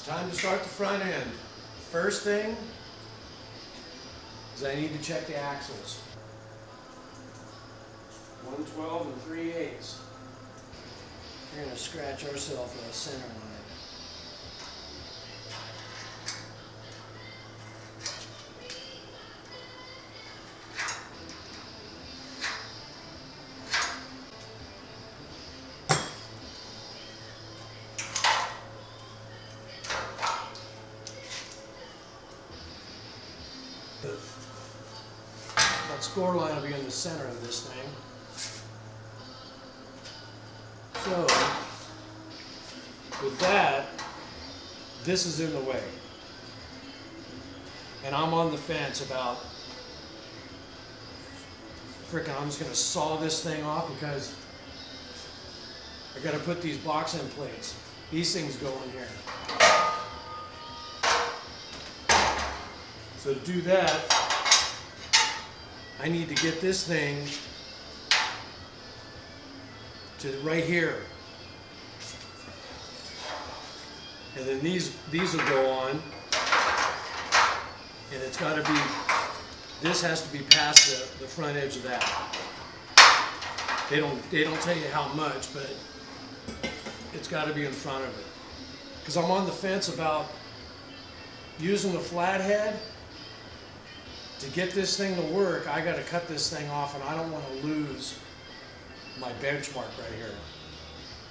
Time to start the front end. First thing is I need to check the axles. 112 and 3/8. We're going to scratch ourselves a center line. That score line will be in the center of this thing. So, with that, this is in the way. And I'm on the fence about, frickin', I'm just going to saw this thing off because I got to put these box end plates. These things go in here. So to do that, I need to get this thing to right here. And then these will go on. And it's got to be, this has to be past the front edge of that. They don't tell you how much, but it's got to be in front of it. Because I'm on the fence about using the flathead. To get this thing to work, I got to cut this thing off, and I don't want to lose my benchmark right here.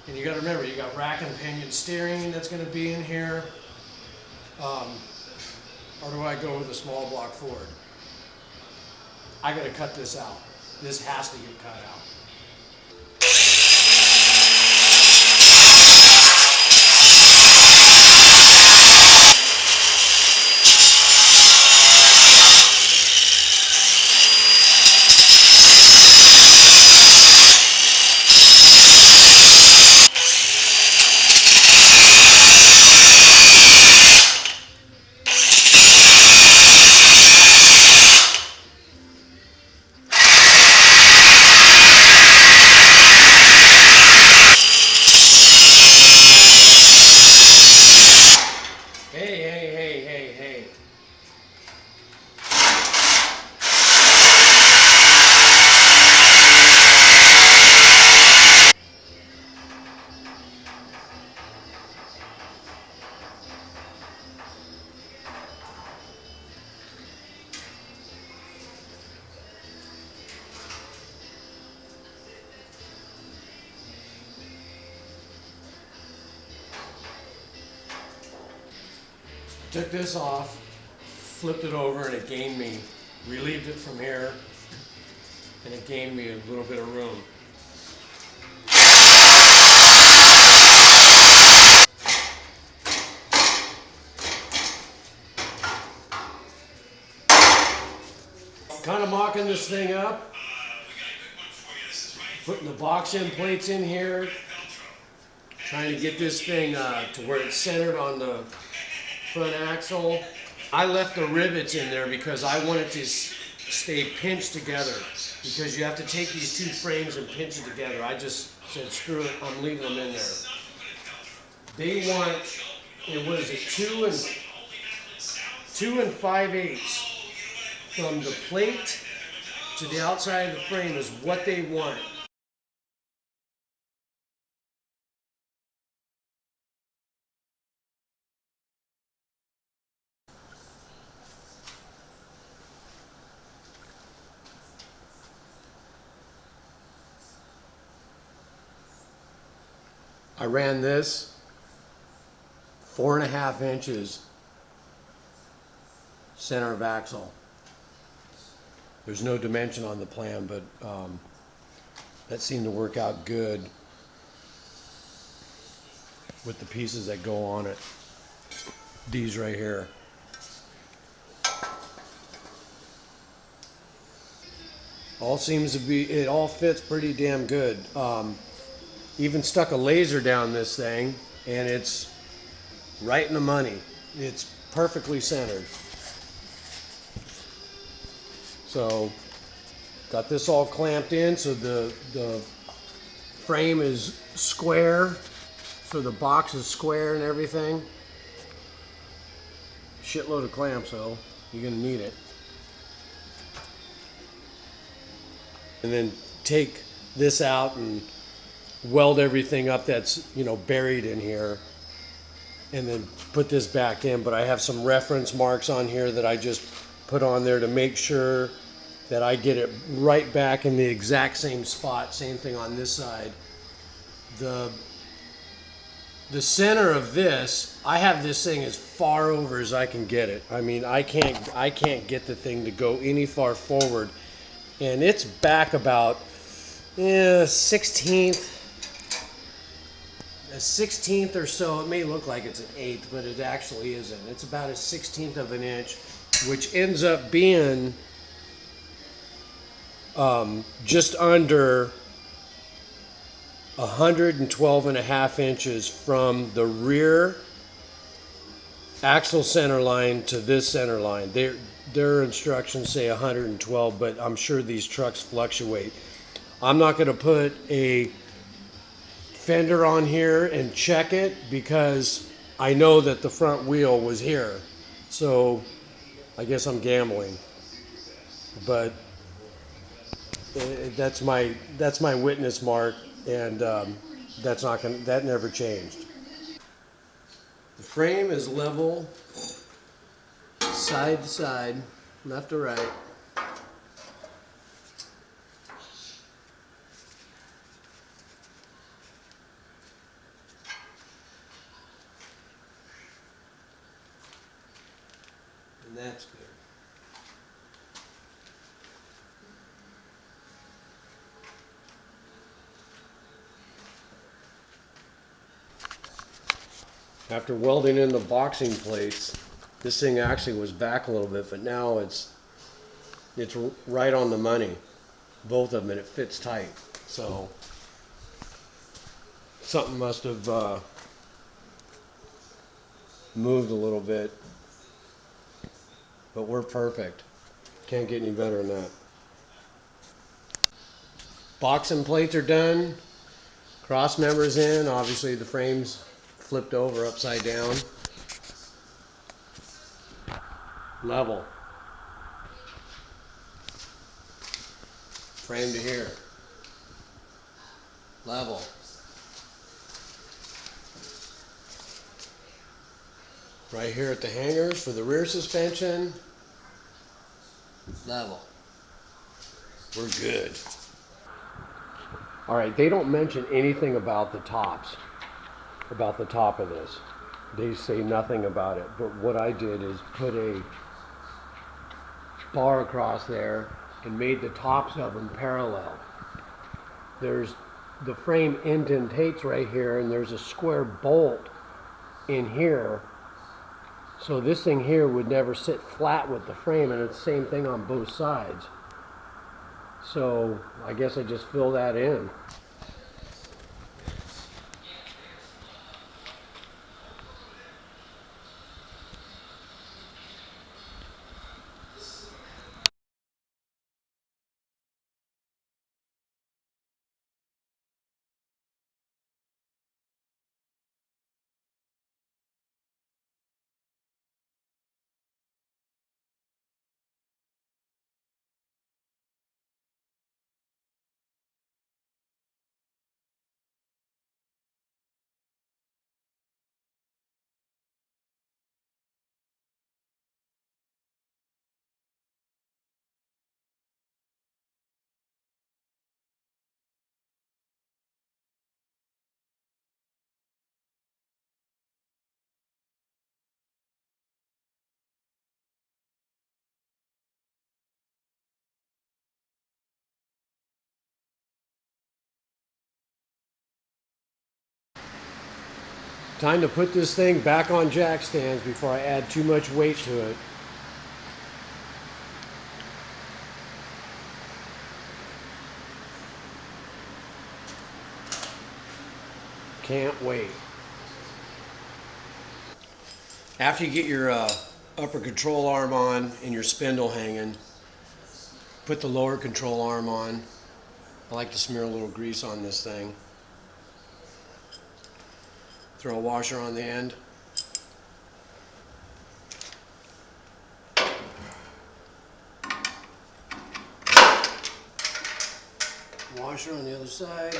And you got to remember, you got rack and pinion steering that's going to be in here. Or do I go with a small block Ford? I got to cut this out. This has to get cut out. Hey. Took this off, flipped it over, and it gained me, relieved it from here, and it gained me a little bit of room. Kind of mocking this thing up, putting the box end plates in here, trying to get this thing to where it's centered on the front axle. I left the rivets in there because I want it to stay pinched together, because you have to take these two frames and pinch it together. I just said, screw it, I'm leaving them in there. They want, what is it, 2 and 5/8 from the plate to the outside of the frame is what they want. I ran this 4.5 inches center of axle. There's no dimension on the plan, but that seemed to work out good with the pieces that go on it. These right here. All seems to be, it all fits pretty damn good. Even stuck a laser down this thing, and it's right in the money. It's perfectly centered. So, got this all clamped in so the frame is square, so the box is square and everything. Shitload of clamps though. You're gonna need it. And then take this out and weld everything up that's, you know, buried in here, and then put this back in. But I have some reference marks on here that I just put on there to make sure that I get it right back in the exact same spot. Same thing on this side. The center of this, I have this thing as far over as I can get it. I mean, I can't get the thing to go any far forward, and it's back about 16th, a 16th or so. It may look like it's an eighth, but it actually isn't. It's about a 16th of an inch, which ends up being just under 112.5 inches from the rear axle center line to this center line. Their instructions say 112, but I'm sure these trucks fluctuate. I'm not going to put a fender on here and check it because I know that the front wheel was here. So I guess I'm gambling. But that's my witness mark, and that never changed. The frame is level, side to side, left to right. And that's good. After welding in the boxing plates, this thing actually was back a little bit, but now it's right on the money, both of them, and it fits tight. So something must have moved a little bit, but we're perfect. Can't get any better than that. Boxing plates are done. Cross members in. Obviously the frame's flipped over upside down. Level. Frame to here. Level. Right here at the hangers for the rear suspension. Level. We're good. All right, they don't mention anything about the tops, about the top of this. They say nothing about it, but what I did is put a bar across there and made the tops of them parallel. There's the frame indentates right here, and there's a square bolt in here. So this thing here would never sit flat with the frame, and it's the same thing on both sides. So I guess I just fill that in. Time to put this thing back on jack stands before I add too much weight to it. Can't wait. After you get your upper control arm on and your spindle hanging, put the lower control arm on. I like to smear a little grease on this thing. Throw a washer on the end. washer on the other side.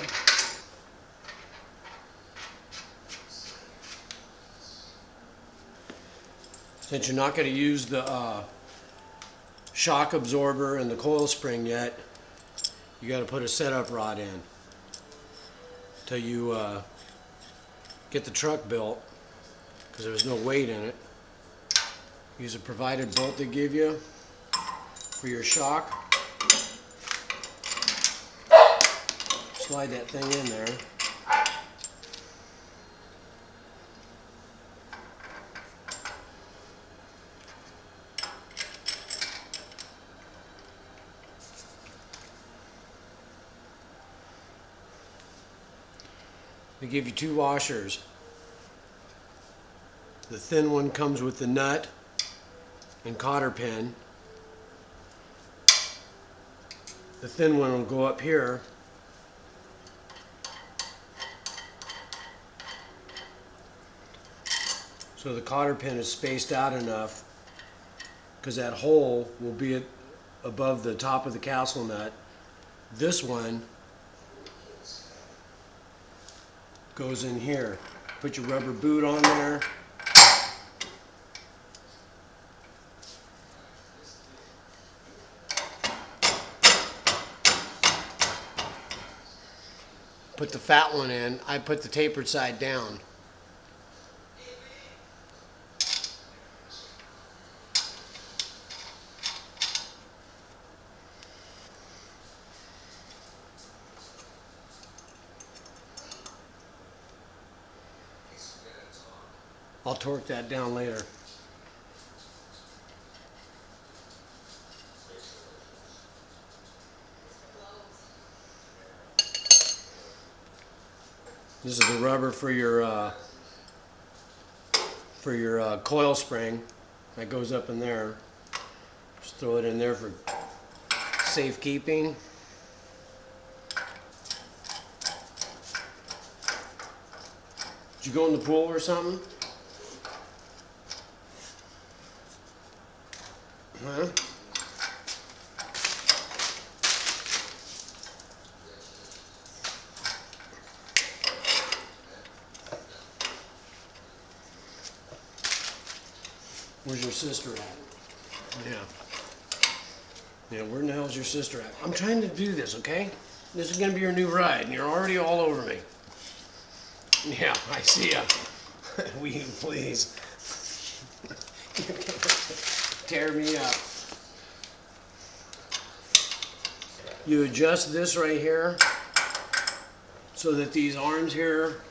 Since you're not going to use the shock absorber and the coil spring yet, you got to put a setup rod in till you get the truck built, because there's no weight in it. Use a provided bolt they give you for your shock. Slide that thing in there. They give you 2 washers. The thin one comes with the nut and cotter pin. The thin one will go up here. So the cotter pin is spaced out enough, because that hole will be above the top of the castle nut. This one goes in here. Put your rubber boot on there. Put the fat one in. I put the tapered side down. I'll torque that down later. This is the rubber for your coil spring. That goes up in there. Just throw it in there for safekeeping. Did you go in the pool or something? Huh? Where's your sister at? Yeah. Yeah, where in the hell's your sister at? I'm trying to do this, okay? This is gonna be your new ride, and you're already all over me. Yeah, I see ya. Will you please? Tear me up. You adjust this right here so that these arms here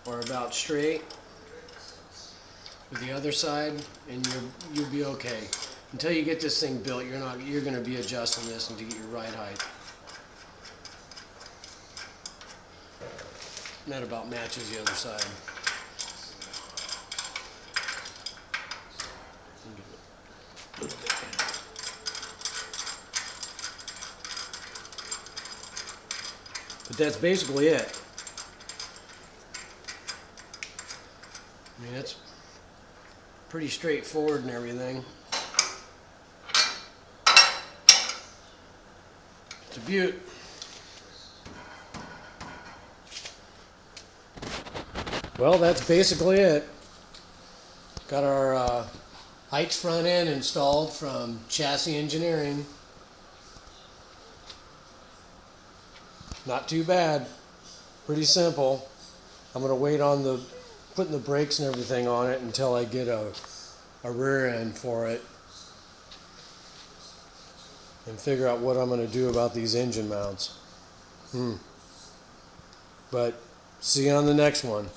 are about straight with the other side, and you'll be okay. Until you get this thing built, you're going to be adjusting this to get your ride height. And that about matches the other side. But that's basically it. I mean, it's pretty straightforward and everything. It's a beaut. Well, that's basically it. Got our Heidts front end installed from Chassis Engineering. Not too bad. Pretty simple. I'm going to wait on putting the brakes and everything on it until I get a rear end for it, and figure out what I'm going to do about these engine mounts. But see you on the next one.